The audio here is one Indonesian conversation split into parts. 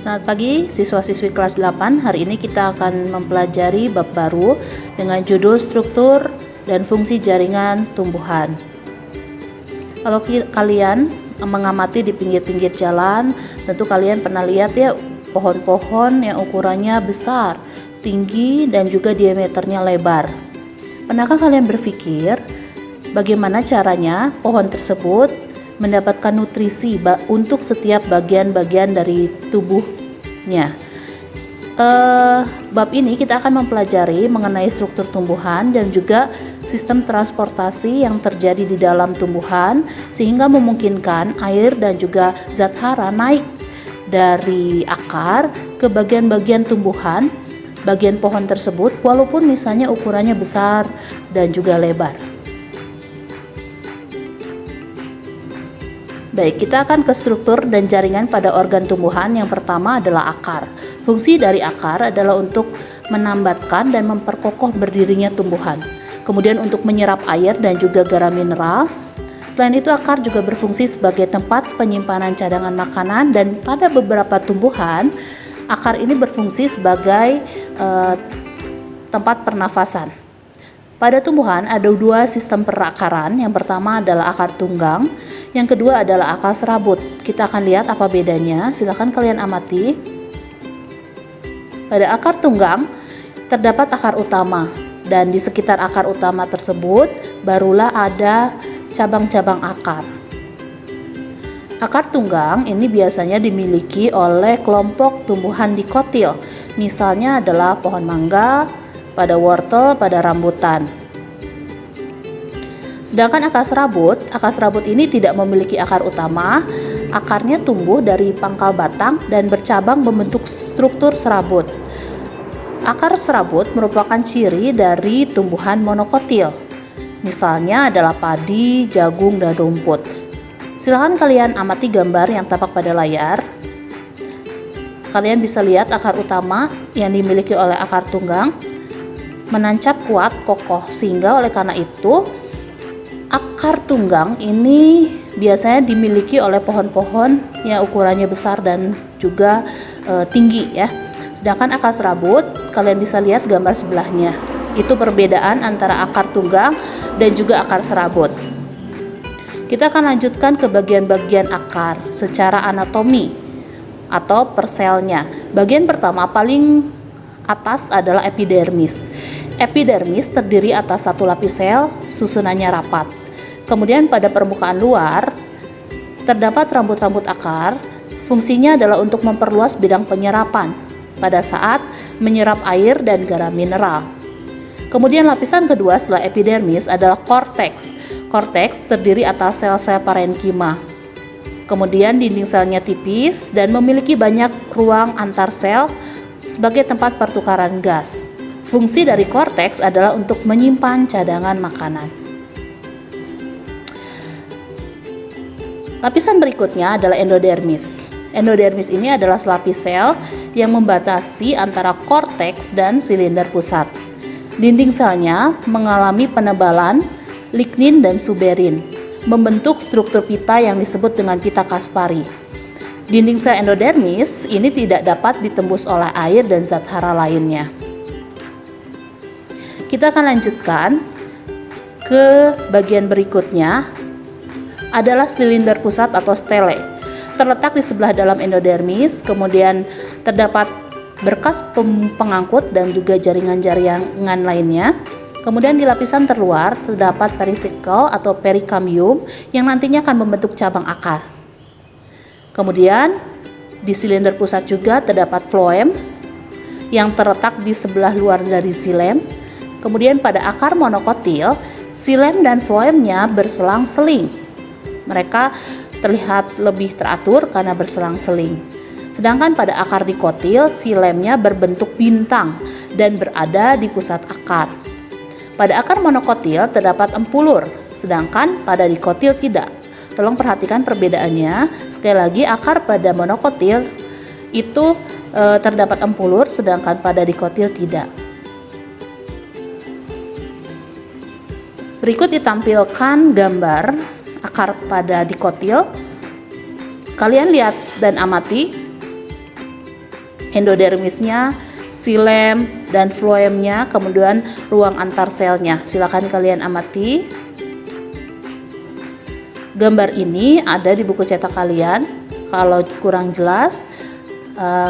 Selamat pagi siswa-siswi kelas 8. Hari ini kita akan mempelajari bab baru dengan judul struktur dan fungsi jaringan tumbuhan. Kalau kalian mengamati di pinggir-pinggir jalan, tentu kalian pernah lihat ya pohon-pohon yang ukurannya besar, tinggi, dan juga diameternya lebar. Pernahkah kalian berpikir bagaimana caranya pohon tersebut mendapatkan nutrisi untuk setiap bagian-bagian dari tubuhnya? Bab ini kita akan mempelajari mengenai struktur tumbuhan dan juga sistem transportasi yang terjadi di dalam tumbuhan sehingga memungkinkan air dan juga zat hara naik dari akar ke bagian-bagian tumbuhan, bagian pohon tersebut, walaupun misalnya ukurannya besar dan juga lebar. Baik, kita akan ke struktur dan jaringan pada organ tumbuhan. Yang pertama adalah akar. Fungsi dari akar adalah untuk menambatkan dan memperkokoh berdirinya tumbuhan. Kemudian untuk menyerap air dan juga garam mineral. Selain itu, akar juga berfungsi sebagai tempat penyimpanan cadangan makanan, dan pada beberapa tumbuhan, akar ini berfungsi sebagai tempat pernafasan. Pada tumbuhan ada dua sistem perakaran. Yang pertama adalah akar tunggang, yang kedua adalah akar serabut. Kita akan lihat apa bedanya. Silakan kalian amati. Pada akar tunggang terdapat akar utama, dan di sekitar akar utama tersebut barulah ada cabang-cabang akar. Akar tunggang ini biasanya dimiliki oleh kelompok tumbuhan dikotil. Misalnya adalah pohon mangga, pada wortel, pada rambutan. Sedangkan akar serabut ini tidak memiliki akar utama. Akarnya tumbuh dari pangkal batang dan bercabang membentuk struktur serabut. Akar serabut merupakan ciri dari tumbuhan monokotil. Misalnya adalah padi, jagung, dan rumput. Silakan kalian amati gambar yang tampak pada layar. Kalian bisa lihat akar utama yang dimiliki oleh akar tunggang menancap kuat, kokoh, sehingga oleh karena itu akar tunggang ini biasanya dimiliki oleh pohon-pohon yang ukurannya besar dan juga tinggi ya. Sedangkan akar serabut, kalian bisa lihat gambar sebelahnya. Itu perbedaan antara akar tunggang dan juga akar serabut. Kita akan lanjutkan ke bagian-bagian akar secara anatomi atau perselnya. Bagian pertama paling atas adalah epidermis. Epidermis terdiri atas satu lapis sel, susunannya rapat. Kemudian pada permukaan luar terdapat rambut-rambut akar. Fungsinya adalah untuk memperluas bidang penyerapan pada saat menyerap air dan garam mineral. Kemudian lapisan kedua setelah epidermis adalah korteks. Korteks terdiri atas sel-sel parenkima. Kemudian dinding selnya tipis dan memiliki banyak ruang antar sel sebagai tempat pertukaran gas. Fungsi dari korteks adalah untuk menyimpan cadangan makanan. Lapisan berikutnya adalah endodermis. Endodermis ini adalah selapis sel yang membatasi antara korteks dan silinder pusat. Dinding selnya mengalami penebalan lignin dan suberin, membentuk struktur pita yang disebut dengan pita Kaspari. Dinding sel endodermis ini tidak dapat ditembus oleh air dan zat hara lainnya. Kita akan lanjutkan ke bagian berikutnya adalah silinder pusat atau stele. Terletak di sebelah dalam endodermis, kemudian terdapat berkas pengangkut dan juga jaringan-jaringan lainnya. Kemudian di lapisan terluar terdapat perisikkel atau perikambium yang nantinya akan membentuk cabang akar. Kemudian di silinder pusat juga terdapat floem yang terletak di sebelah luar dari xilem. Kemudian pada akar monokotil, xilem dan floemnya berselang-seling. Mereka terlihat lebih teratur karena berselang-seling. Sedangkan pada akar dikotil, xilemnya berbentuk bintang dan berada di pusat akar. Pada akar monokotil terdapat empulur, sedangkan pada dikotil tidak. Tolong perhatikan perbedaannya. Sekali lagi, akar pada monokotil itu terdapat empulur, sedangkan pada dikotil tidak. Berikut ditampilkan gambar akar pada dikotil. Kalian lihat dan amati. endodermisnya, xilem dan floemnya, kemudian ruang antar selnya. Silakan kalian amati. Gambar ini ada di buku cetak kalian. Kalau kurang jelas,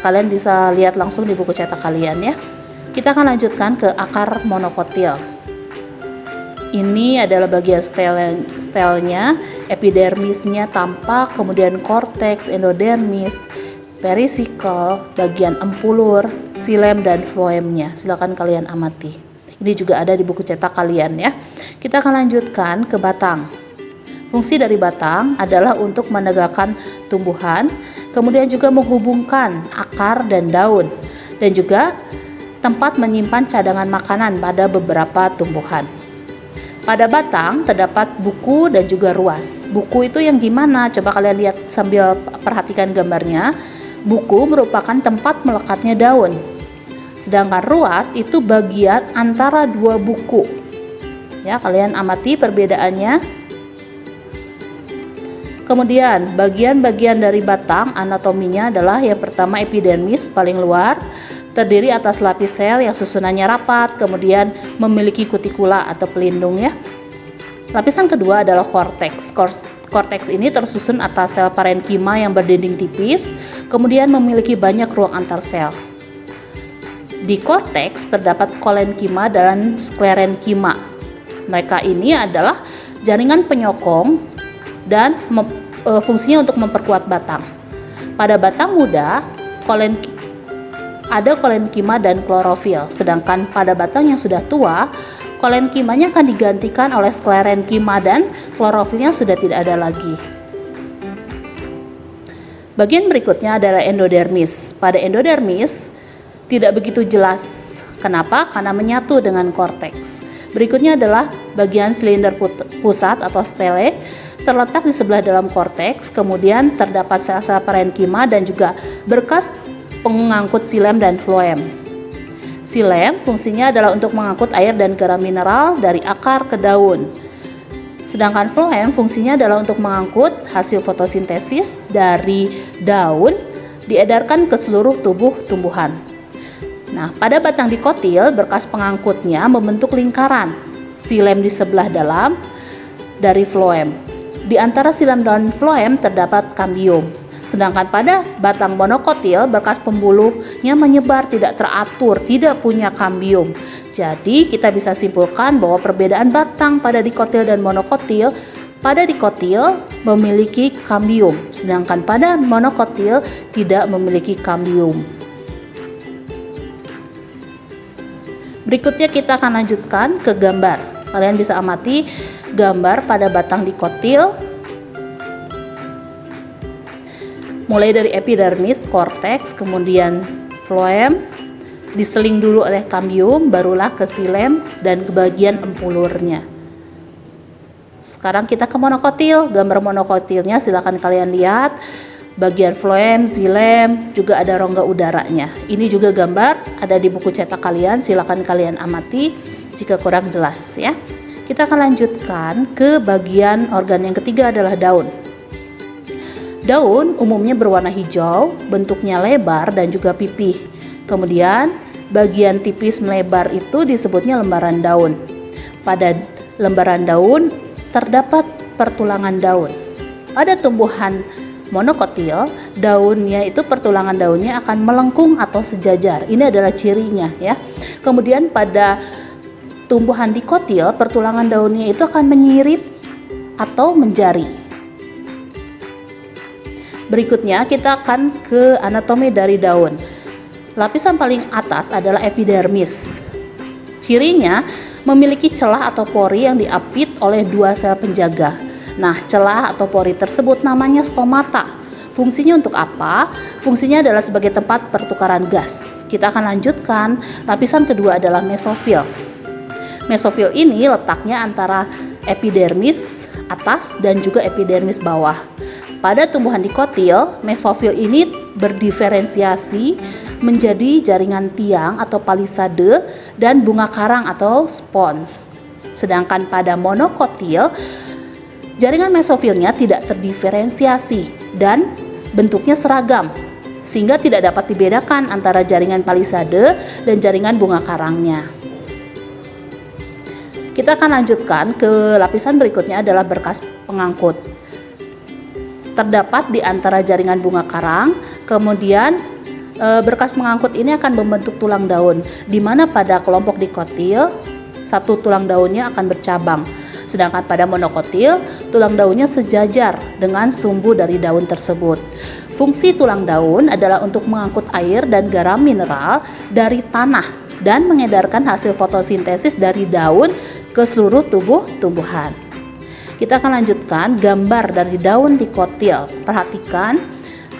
kalian bisa lihat langsung di buku cetak kalian ya. Kita akan lanjutkan ke akar monokotil. Ini adalah bagian stelnya, epidermisnya tampak, kemudian korteks, endodermis, perisikel, bagian empulur, xilem dan floemnya. Silakan kalian amati. Ini juga ada di buku cetak kalian ya. Kita akan lanjutkan ke batang. Fungsi dari batang adalah untuk menegakkan tumbuhan, kemudian juga menghubungkan akar dan daun, dan juga tempat menyimpan cadangan makanan pada beberapa tumbuhan. Pada batang terdapat buku dan juga ruas. Buku itu yang gimana? Coba kalian lihat sambil perhatikan gambarnya. Buku merupakan tempat melekatnya daun. Sedangkan ruas itu bagian antara dua buku. Ya, kalian amati perbedaannya. Kemudian bagian-bagian dari batang anatominya adalah yang pertama epidermis paling luar, terdiri atas lapis sel yang susunannya rapat, kemudian memiliki kutikula atau pelindung ya. Lapisan kedua adalah korteks. Korteks ini tersusun atas sel parenkima yang berdinding tipis, kemudian memiliki banyak ruang antar sel. Di korteks terdapat kolenkima dan sklerenkima. Mereka ini adalah jaringan penyokong dan fungsinya untuk memperkuat batang. Pada batang muda, ada kolenkima dan klorofil, sedangkan pada batang yang sudah tua, kolenkimanya akan digantikan oleh sklerenkima dan klorofilnya sudah tidak ada lagi. Bagian berikutnya adalah endodermis. Pada endodermis tidak begitu jelas. Kenapa? Karena menyatu dengan korteks. Berikutnya adalah bagian silinder pusat atau stele, terletak di sebelah dalam korteks, kemudian terdapat sel-sel parenkima dan juga berkas pengangkut xilem dan floem. Xilem fungsinya adalah untuk mengangkut air dan garam mineral dari akar ke daun. Sedangkan floem fungsinya adalah untuk mengangkut hasil fotosintesis dari daun diedarkan ke seluruh tubuh tumbuhan. Nah, pada batang dikotil, berkas pengangkutnya membentuk lingkaran. Xilem di sebelah dalam dari floem. Di antara xilem dan floem terdapat kambium. Sedangkan pada batang monokotil, berkas pembuluhnya menyebar tidak teratur, tidak punya kambium. Jadi kita bisa simpulkan bahwa perbedaan batang pada dikotil dan monokotil, pada dikotil memiliki kambium, sedangkan pada monokotil tidak memiliki kambium. Berikutnya kita akan lanjutkan ke gambar. Kalian bisa amati gambar pada batang dikotil. Mulai dari epidermis, korteks, kemudian floem, diseling dulu oleh kambium, barulah ke xilem dan ke bagian empulurnya. Sekarang kita ke monokotil. Gambar monokotilnya silakan kalian lihat. Bagian floem, xilem, juga ada rongga udaranya. Ini juga gambar ada di buku cetak kalian, silakan kalian amati jika kurang jelas ya. Kita akan lanjutkan ke bagian organ yang ketiga adalah daun. Daun umumnya berwarna hijau, bentuknya lebar dan juga pipih. Kemudian bagian tipis melebar itu disebutnya lembaran daun. Pada lembaran daun terdapat pertulangan daun. Pada tumbuhan monokotil, daunnya itu pertulangan daunnya akan melengkung atau sejajar. Ini adalah cirinya ya. Kemudian pada tumbuhan dikotil, pertulangan daunnya itu akan menyirip atau menjari. Berikutnya kita akan ke anatomi dari daun. Lapisan paling atas adalah epidermis. Cirinya memiliki celah atau pori yang diapit oleh dua sel penjaga. Nah, celah atau pori tersebut namanya stomata. Fungsinya untuk apa? Fungsinya adalah sebagai tempat pertukaran gas. Kita akan lanjutkan. Lapisan kedua adalah mesofil. Mesofil ini letaknya antara epidermis atas dan juga epidermis bawah. Pada tumbuhan dikotil, mesofil ini berdiferensiasi menjadi jaringan tiang atau palisade dan bunga karang atau spons. Sedangkan pada monokotil, jaringan mesofilnya tidak terdiferensiasi dan bentuknya seragam, sehingga tidak dapat dibedakan antara jaringan palisade dan jaringan bunga karangnya. Kita akan lanjutkan ke lapisan berikutnya adalah berkas pengangkut. Terdapat di antara jaringan bunga karang, kemudian berkas pengangkut ini akan membentuk tulang daun, di mana pada kelompok dikotil, satu tulang daunnya akan bercabang. Sedangkan pada monokotil, tulang daunnya sejajar dengan sumbu dari daun tersebut. Fungsi tulang daun adalah untuk mengangkut air dan garam mineral dari tanah dan mengedarkan hasil fotosintesis dari daun ke seluruh tubuh tumbuhan. Kita akan lanjutkan gambar dari daun dikotil. Perhatikan,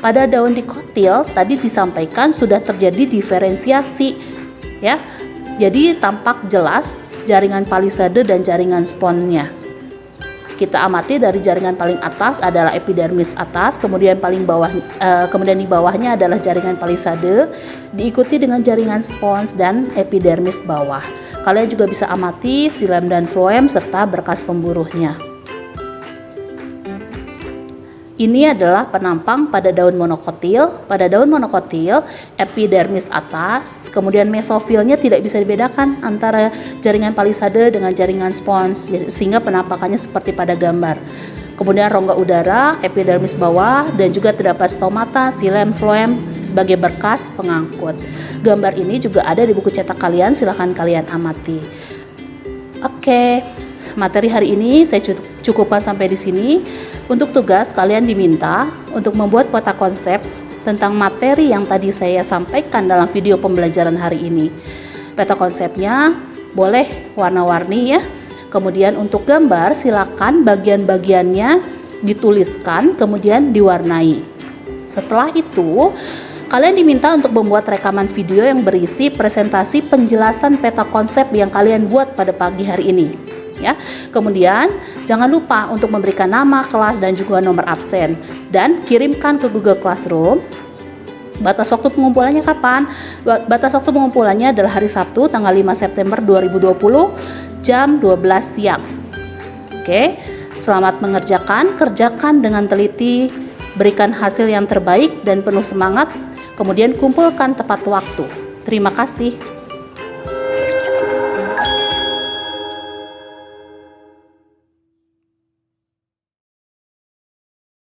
pada daun dikotil tadi disampaikan sudah terjadi diferensiasi, ya. Jadi tampak jelas jaringan palisade dan jaringan sponnya. Kita amati dari jaringan paling atas adalah epidermis atas, kemudian kemudian di bawahnya adalah jaringan palisade, diikuti dengan jaringan spons dan epidermis bawah. Kalian juga bisa amati xilem dan floem serta berkas pemburuhnya. Ini adalah penampang pada daun monokotil. Pada daun monokotil, epidermis atas, kemudian mesofilnya tidak bisa dibedakan antara jaringan palisade dengan jaringan spons, sehingga penampakannya seperti pada gambar. Kemudian rongga udara, epidermis bawah, dan juga terdapat stomata, xilem, floem sebagai berkas pengangkut. Gambar ini juga ada di buku cetak kalian, silahkan kalian amati. Oke, materi hari ini saya cukupkan sampai di sini. Untuk tugas, kalian diminta untuk membuat peta konsep tentang materi yang tadi saya sampaikan dalam video pembelajaran hari ini. Peta konsepnya boleh warna-warni ya. Kemudian untuk gambar, silakan bagian-bagiannya dituliskan kemudian diwarnai. Setelah itu, kalian diminta untuk membuat rekaman video yang berisi presentasi penjelasan peta konsep yang kalian buat pada pagi hari ini. Ya. Kemudian jangan lupa untuk memberikan nama, kelas, dan juga nomor absen, dan kirimkan ke Google Classroom. Batas waktu pengumpulannya kapan? Batas waktu pengumpulannya adalah hari Sabtu tanggal 5 September 2020 jam 12 siang. Oke, selamat mengerjakan, kerjakan dengan teliti, berikan hasil yang terbaik dan penuh semangat, kemudian kumpulkan tepat waktu. Terima kasih.